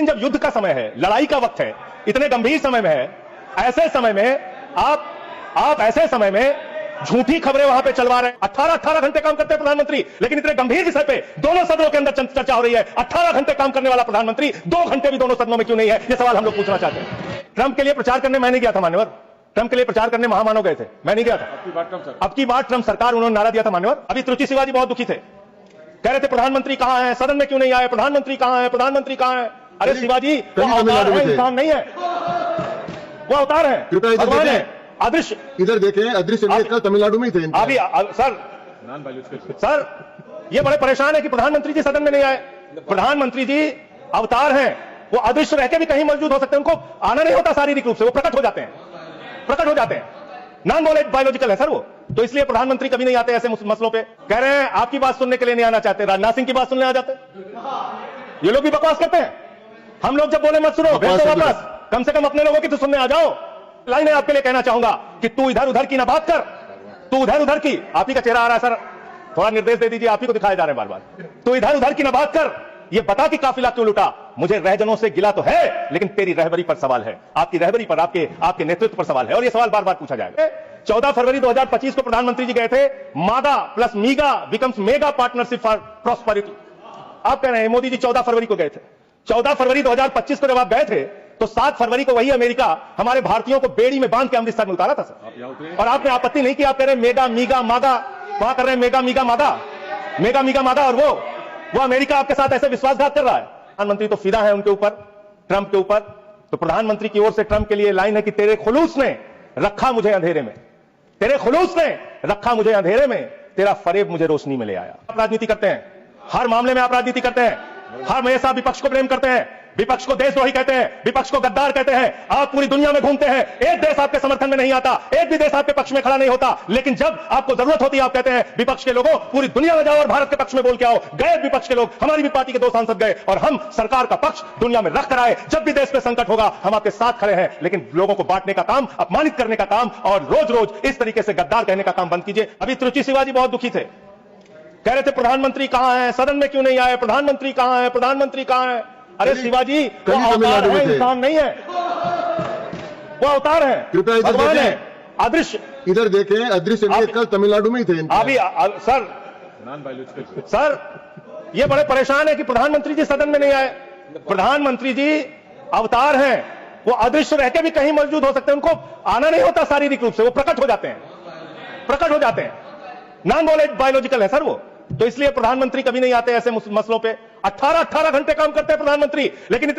जब युद्ध का समय है, लड़ाई का वक्त है, इतने गंभीर समय में है, ऐसे समय में आप ऐसे समय में झूठी खबरें वहां पे चलवा रहे हैं। 18 घंटे काम करते हैं प्रधानमंत्री, लेकिन इतने गंभीर विषय पे दोनों सदनों के अंदर चर्चा हो रही है। 18 घंटे काम करने वाला प्रधानमंत्री 2 घंटे भी दोनों सदनों में क्यों नहीं है, यह सवाल हम लोग पूछना चाहते हैं। ट्रंप के लिए प्रचार करने मैं नहीं गया था मान्यवर, ट्रंप के लिए प्रचार करने महामानव गए थे, मैं नहीं गया था। अब की बार ट्रंप सरकार, उन्होंने नारा दिया था मान्यवर। अभी त्रुचि शिवाजी बहुत दुखी थे, कह रहे थे प्रधानमंत्री कहां है, सदन में क्यों नहीं आए, प्रधानमंत्री कहां है, प्रधानमंत्री कहां है। अरे शिवाजी, वो अवतार है, इंसान नहीं है, वो अवतार है, भगवान है, अदृश्य। इधर देखें, अदृश्य कल तमिलनाडु में ही थे अभी सर ये बड़े परेशान है कि प्रधानमंत्री जी सदन में नहीं आए। प्रधानमंत्री जी अवतार हैं, वो अदृश्य रह के भी कहीं मौजूद हो सकते हैं, उनको आना नहीं होता शारीरिक रूप से, वो प्रकट हो जाते हैं, नॉन बायोलॉजिकल है सर वो। तो इसलिए प्रधानमंत्री कभी नहीं आते ऐसे मसलों पे। कह रहे हैं आपकी बात सुनने के लिए नहीं आना चाहते, राजनाथ सिंह की बात सुनने आ जाते। ये लोग भी बकवास करते हैं। हम लोग जब बोले मत सुनो, भेज दो वापस, कम से कम अपने लोगों की तो सुनने आ जाओ। लाइन है आपके लिए कहना चाहूंगा कि तू इधर उधर की ना बात कर, तू उधर उधर की, आप ही का चेहरा आ रहा है सर, थोड़ा निर्देश दे दीजिए, आप ही को दिखाए जा रहे हैं बार बार। तू इधर उधर की ना बात कर, ये बता कि काफिला क्यों लुटा। मुझे रहजनों से गिला तो है, लेकिन तेरी रहबरी पर सवाल है, आपकी रहबरी पर, आपके नेतृत्व पर सवाल है, और ये सवाल बार बार पूछा जाएगा। 14 फरवरी 2025 को प्रधानमंत्री जी गए थे, मागा plus मीगा becomes mega partnership for prosperity. आप कह रहे हैं मोदी जी 14 फरवरी को गए थे। 14 फरवरी 2025 को जब आप गए थे तो 7 फरवरी को वही अमेरिका हमारे भारतीयों को बेड़ी में बांध के अमृतसर में उतारा था सर, और आपने आपत्ति नहीं की। आप कह रहे हैं मेगा मीगा मागा, वहां कर रहे हैं मेगा मीगा मागा, और वो अमेरिका आपके साथ ऐसे विश्वासघात कर रहा है। प्रधानमंत्री तो फिदा है उनके ऊपर, ट्रंप के ऊपर। तो प्रधानमंत्री की ओर से ट्रंप के लिए लाइन है कि तेरे खुलूस ने रखा मुझे अंधेरे में, तेरे खुलूस ने रखा मुझे अंधेरे में, तेरा फरेब मुझे रोशनी में ले आया। आप राजनीति करते हैं, हर मामले में आप राजनीति करते हैं, हर हमेशा विपक्ष को प्रेम करते हैं, विपक्ष को देशद्रोही कहते हैं, विपक्ष को गद्दार कहते हैं। आप पूरी दुनिया में घूमते हैं, एक देश आपके समर्थन में नहीं आता, एक भी देश आपके पक्ष में खड़ा नहीं होता, लेकिन जब आपको जरूरत होती है आप कहते हैं विपक्ष के लोगों पूरी दुनिया में जाओ और भारत के पक्ष में बोल के आओ। गए विपक्ष के लोग, हमारी भी पार्टी के 2 सांसद गए, और हम सरकार का पक्ष दुनिया में रख कर आए। जब भी देश में संकट होगा हम आपके साथ खड़े हैं, लेकिन लोगों को बांटने का काम, अपमानित करने का काम, और रोज रोज इस तरीके से गद्दार कहने का काम बंद कीजिए। अभी त्रुचि शिवाजी बहुत दुखी थे, कह रहे थे प्रधानमंत्री कहां है, सदन में क्यों नहीं आए, प्रधानमंत्री कहां है, प्रधानमंत्री कहां है। अरे शिवाजी, वो अवतार है, इंसान नहीं है, वो अवतार है, भगवान है, अदृश्य। इधर देखें, अदृश्य कल तमिलनाडु में ही थे। अभी सर ये बड़े परेशान है कि प्रधानमंत्री जी सदन में नहीं आए। प्रधानमंत्री जी अवतार हैं, वो अदृश्य रह के भी कहीं मौजूद हो सकते हैं, उनको आना नहीं होता शारीरिक रूप से, वो प्रकट हो जाते हैं, नॉन बायोलॉजिकल है सर वो। तो इसलिए प्रधानमंत्री कभी नहीं आते ऐसे मसलों पे। 18 घंटे काम करते हैं प्रधानमंत्री, लेकिन